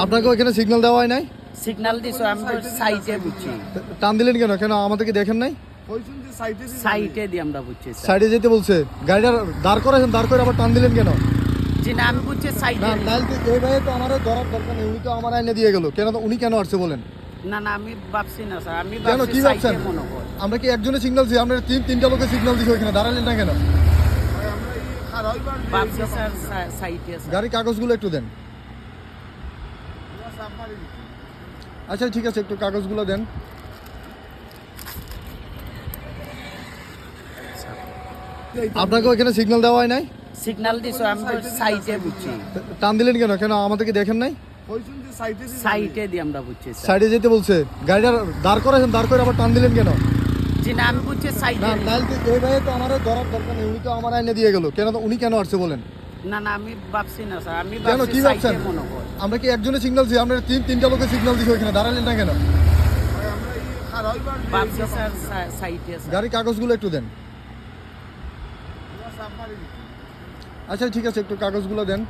আপনাকে ওখানে সিগন্যাল দেওয়া হয় নাই? সিগন্যাল দিছো, আমি সাইটে বুঝছি। টান দিলেন কেন? কেন আমাদেরকে দেখেন নাই? সাইটে দিয়ে আমরা বুঝছি স্যার। সাইডে যেতে বলছে, গাড়িটা দাঁড় করাছেন, দাঁড় করে আবার টান দিলেন কেন? জি না, আমি বুঝছি সাইটে। না তাহলে তো এই ভাই তো আমার ধরার দরকার নেই, উনি তো আমার আইনে দিয়ে গেল, কেন উনি কেন আসছে বলেন? না না, আমি ভাবছি না স্যার, আমি কেন ভাবছি কি সাইটে ভাবছেন? মনে হয়। আমরা কি একজনের সিগন্যাল দিই? আমরা তিনটা লোকের সিগন্যাল দিই, ওইখানে দাঁড়ালেন না কেন? ভাবছি স্যার সাইটে স্যার। গাড়ির কাগজগুলো একটু দেন। আচ্ছা ঠিক আছে, একটু কাগজগুলো দেন। আপনাকে ওইখানে সিগন্যাল দেওয়া হয় নাই? সিগন্যাল দিছো, আমি সাইটে বুঝছি। টান দিলেন কেন? কেন আমাদেরকে দেখেন নাই? সাইটে দিয়ে আমরা বুঝছি স্যার। সাইডে যেতে বলছে, গাড়িটা দাঁড় করাছেন, দাঁড় করে আবার টান দিলেন কেন? জি না, আমি বুঝছি সাইটে। না তাহলে তো এই ভাই তো আমার ধরার দরকার নেই, উনি তো আমার আইনে দিয়ে গেল, কেন উনি কেন আসছে বলেন? না না, আমি ভাবছি না স্যার, আমি কেন ভাবছি কি সাইটে ভাবছেন? মনে হয়। আমরা কি একজনের সিগন্যাল দিই? আমরা তিনটা লোকের সিগন্যাল দিই, ওইখানে দাঁড়ালেন না কেন? ভাবছি স্যার সাইটে স্যার। গাড়ির কাগজগুলো একটু দেন। আচ্ছা ঠিক আছে, একটু কাগজগুলো দেন।